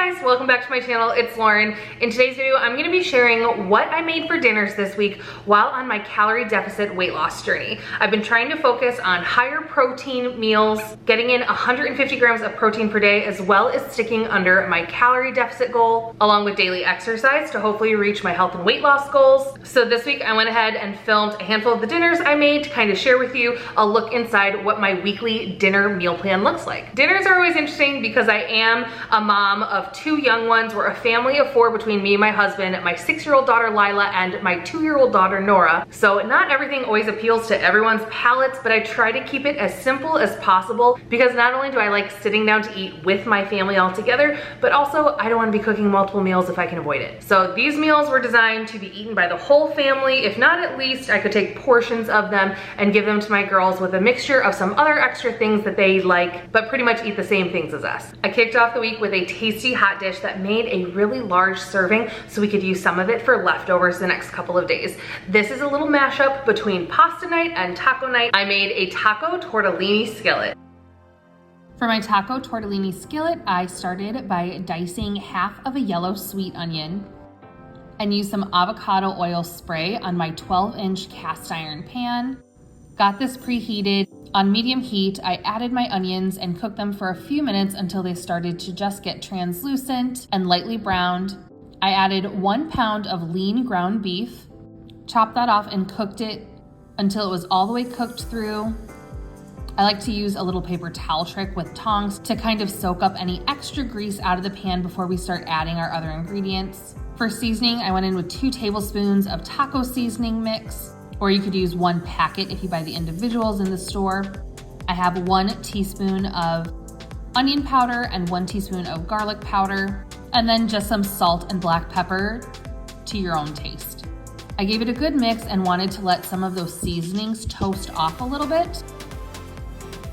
guys, welcome back to my channel. It's Lauren. In today's video, I'm gonna be sharing what I made for dinners this week while on my calorie deficit weight loss journey. I've been trying to focus on higher protein meals, getting in 150 grams of protein per day, as well as sticking under my calorie deficit goal, along with daily exercise to hopefully reach my health and weight loss goals. So this week I went ahead and filmed a handful of the dinners I made to kind of share with you a look inside what my weekly dinner meal plan looks like. Dinners are always interesting because I am a mom of two young ones. We're a family of four between me and my husband, my 6-year-old daughter Lila and my 2-year-old daughter Nora. So not everything always appeals to everyone's palates, but I try to keep it as simple as possible because not only do I like sitting down to eat with my family all together, but also I don't want to be cooking multiple meals if I can avoid it. So these meals were designed to be eaten by the whole family. If not, at least I could take portions of them and give them to my girls with a mixture of some other extra things that they like, but pretty much eat the same things as us. I kicked off the week with a tasty hot dish that made a really large serving so we could use some of it for leftovers the next couple of days. This is a little mashup between pasta night and taco night. I made a taco tortellini skillet. For my taco tortellini skillet, I started by dicing half of a yellow sweet onion and used some avocado oil spray on my 12-inch cast iron pan. Got this preheated. On medium heat, I added my onions and cooked them for a few minutes until they started to just get translucent and lightly browned. I added 1 pound of lean ground beef, chopped that off and cooked it until it was all the way cooked through. I like to use a little paper towel trick with tongs to kind of soak up any extra grease out of the pan before we start adding our other ingredients. For seasoning, I went in with 2 tablespoons of taco seasoning mix, or you could use 1 packet if you buy the individuals in the store. I have 1 teaspoon of onion powder and 1 teaspoon of garlic powder, and then just some salt and black pepper to your own taste. I gave it a good mix and wanted to let some of those seasonings toast off a little bit.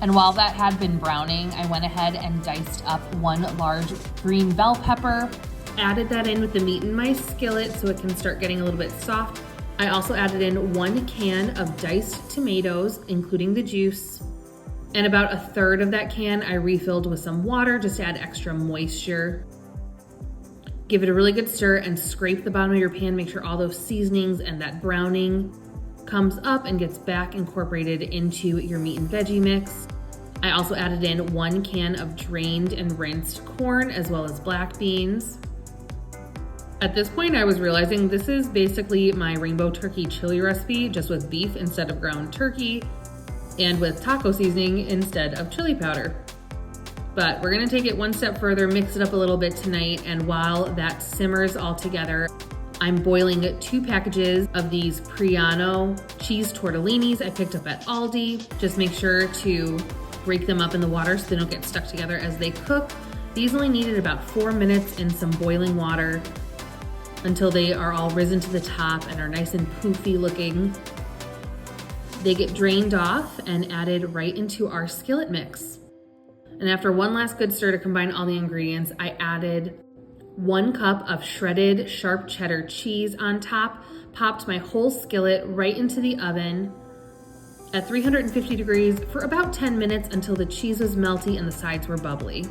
And while that had been browning, I went ahead and diced up 1 large green bell pepper, added that in with the meat in my skillet so it can start getting a little bit soft. I also added in 1 can of diced tomatoes, including the juice, and about 1/3 of that can I refilled with some water just to add extra moisture. Give it a really good stir and scrape the bottom of your pan. Make sure all those seasonings and that browning comes up and gets back incorporated into your meat and veggie mix. I also added in 1 can of drained and rinsed corn as well as black beans. At this point, I was realizing this is basically my rainbow turkey chili recipe, just with beef instead of ground turkey and with taco seasoning instead of chili powder. But we're gonna take it one step further, mix it up a little bit tonight, and while that simmers all together, I'm boiling 2 packages of these Creami cheese tortellinis I picked up at Aldi. Just make sure to break them up in the water so they don't get stuck together as they cook. These only needed about 4 minutes in some boiling water until they are all risen to the top and are nice and poofy looking. They get drained off and added right into our skillet mix. And after one last good stir to combine all the ingredients, I added 1 cup of shredded sharp cheddar cheese on top, popped my whole skillet right into the oven at 350 degrees for about 10 minutes until the cheese was melty and the sides were bubbly.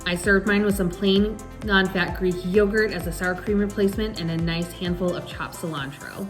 I served mine with some plain non-fat Greek yogurt as a sour cream replacement and a nice handful of chopped cilantro.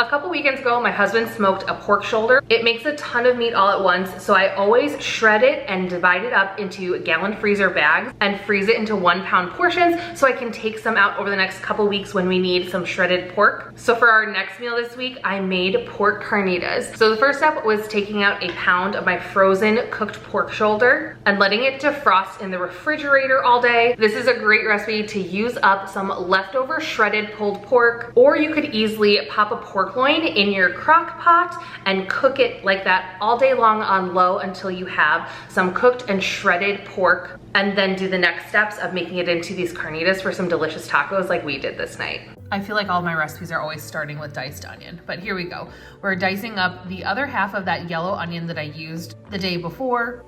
A couple weekends ago, my husband smoked a pork shoulder. It makes a ton of meat all at once, so I always shred it and divide it up into gallon freezer bags and freeze it into 1 pound portions so I can take some out over the next couple weeks when we need some shredded pork. So for our next meal this week, I made pork carnitas. So the first step was taking out 1 pound of my frozen cooked pork shoulder and letting it defrost in the refrigerator all day. This is a great recipe to use up some leftover shredded pulled pork, or you could easily pop a pork loin in your crock pot and cook it like that all day long on low until you have some cooked and shredded pork, and then do the next steps of making it into these carnitas for some delicious tacos like we did this night. I feel like all my recipes are always starting with diced onion, but here we go. We're dicing up the other half of that yellow onion that I used the day before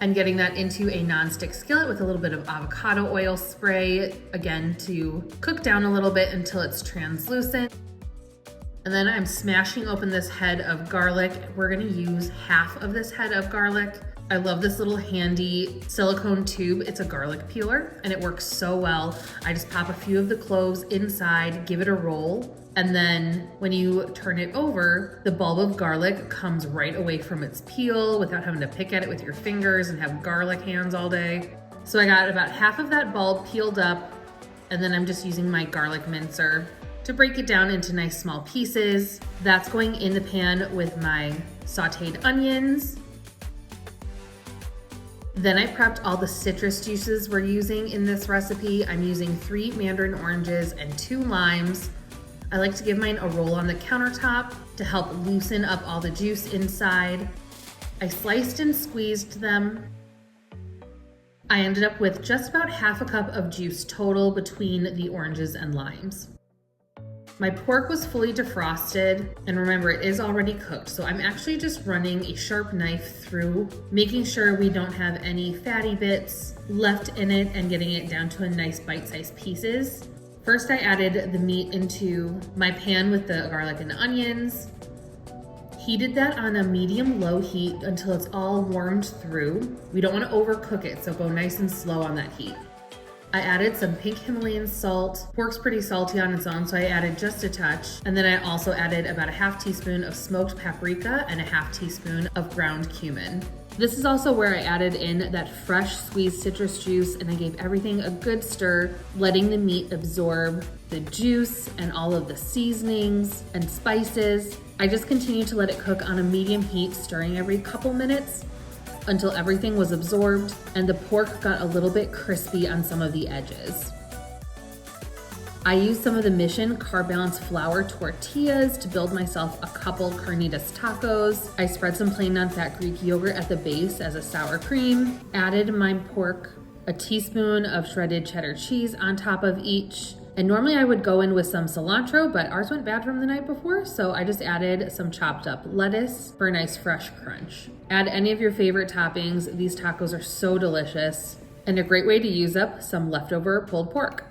and getting that into a nonstick skillet with a little bit of avocado oil spray, again to cook down a little bit until it's translucent. And then I'm smashing open this head of garlic. We're gonna use half of this head of garlic. I love this little handy silicone tube. It's a garlic peeler and it works so well. I just pop a few of the cloves inside, give it a roll, and then when you turn it over, the bulb of garlic comes right away from its peel without having to pick at it with your fingers and have garlic hands all day. So I got about half of that bulb peeled up, and then I'm just using my garlic mincer to break it down into nice small pieces. That's going in the pan with my sauteed onions. Then I prepped all the citrus juices we're using in this recipe. I'm using 3 mandarin oranges and 2 limes. I like to give mine a roll on the countertop to help loosen up all the juice inside. I sliced and squeezed them. I ended up with just about half a cup of juice total between the oranges and limes. My pork was fully defrosted, and remember, it is already cooked, so I'm actually just running a sharp knife through, making sure we don't have any fatty bits left in it and getting it down to a nice bite-sized pieces. First, I added the meat into my pan with the garlic and onions, heated that on a medium-low heat until it's all warmed through. We don't want to overcook it, so go nice and slow on that heat. I added some pink Himalayan salt. Pork's pretty salty on its own, so I added just a touch. And then I also added about a half teaspoon of smoked paprika and a half teaspoon of ground cumin. This is also where I added in that fresh squeezed citrus juice, and I gave everything a good stir, letting the meat absorb the juice and all of the seasonings and spices. I just continued to let it cook on a medium heat, stirring every couple minutes until everything was absorbed and the pork got a little bit crispy on some of the edges. I used some of the Mission Carb Balance flour tortillas to build myself a couple carnitas tacos. I spread some plain non-fat Greek yogurt at the base as a sour cream, added my pork, a teaspoon of shredded cheddar cheese on top of each. And normally I would go in with some cilantro, but ours went bad from the night before, so I just added some chopped up lettuce for a nice fresh crunch. Add any of your favorite toppings. These tacos are so delicious and a great way to use up some leftover pulled pork.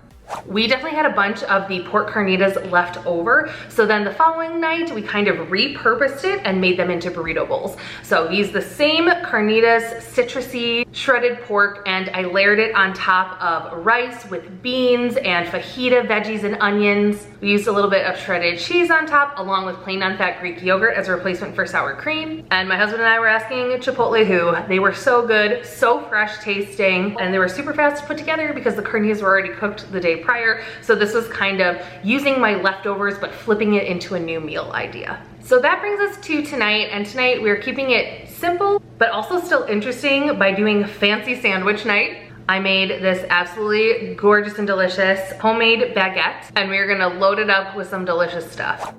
We definitely had a bunch of the pork carnitas left over, so then the following night we kind of repurposed it and made them into burrito bowls. So we used the same carnitas, citrusy, shredded pork, and I layered it on top of rice with beans and fajita veggies and onions. We used a little bit of shredded cheese on top along with plain non-fat Greek yogurt as a replacement for sour cream. And my husband and I were asking Chipotle who. They were so good, so fresh tasting, and they were super fast to put together because the carnitas were already cooked the day prior. So this was kind of using my leftovers but flipping it into a new meal idea. So that brings us to tonight, and tonight we're keeping it simple but also still interesting by doing fancy sandwich night. I made this absolutely gorgeous and delicious homemade baguette, and we're gonna load it up with some delicious stuff.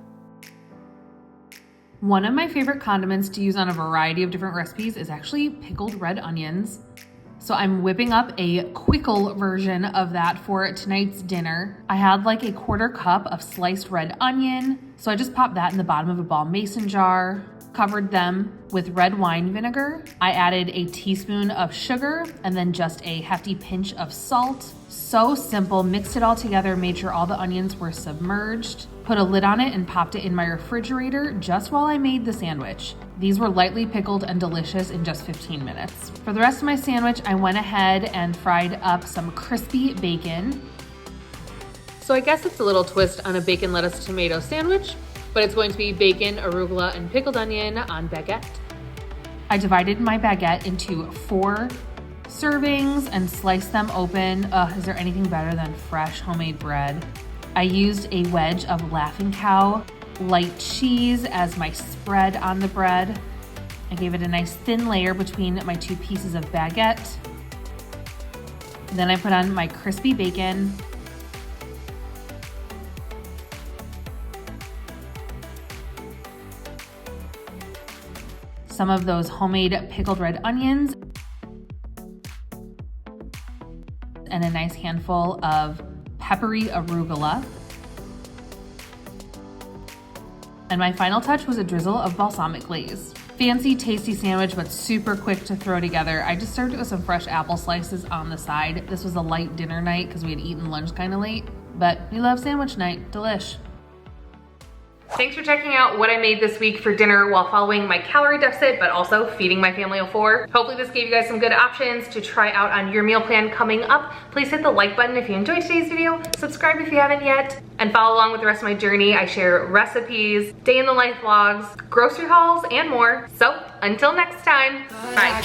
One of my favorite condiments to use on a variety of different recipes is actually pickled red onions. So I'm whipping up a quickle version of that for tonight's dinner. I had like a 1/4 cup of sliced red onion. So I just popped that in the bottom of a ball mason jar, covered them with red wine vinegar. I added a teaspoon of sugar and then just a hefty pinch of salt. So simple, mixed it all together, made sure all the onions were submerged, put a lid on it and popped it in my refrigerator just while I made the sandwich. These were lightly pickled and delicious in just 15 minutes. For the rest of my sandwich, I went ahead and fried up some crispy bacon. So I guess it's a little twist on a bacon, lettuce, tomato sandwich, but it's going to be bacon, arugula, and pickled onion on baguette. I divided my baguette into 4 servings and sliced them open. Is there anything better than fresh homemade bread? I used a wedge of Laughing Cow light cheese as my spread on the bread. I gave it a nice thin layer between my 2 pieces of baguette. Then I put on my crispy bacon. Some of those homemade pickled red onions, and a nice handful of peppery arugula. And my final touch was a drizzle of balsamic glaze. Fancy, tasty sandwich, but super quick to throw together. I just served it with some fresh apple slices on the side. This was a light dinner night because we had eaten lunch kind of late, but we love sandwich night. Delish. Thanks for checking out what I made this week for dinner while following my calorie deficit, but also feeding my family of 4. Hopefully this gave you guys some good options to try out on your meal plan coming up. Please hit the like button if you enjoyed today's video, subscribe if you haven't yet, and follow along with the rest of my journey. I share recipes, day in the life vlogs, grocery hauls, and more. So until next time, bye.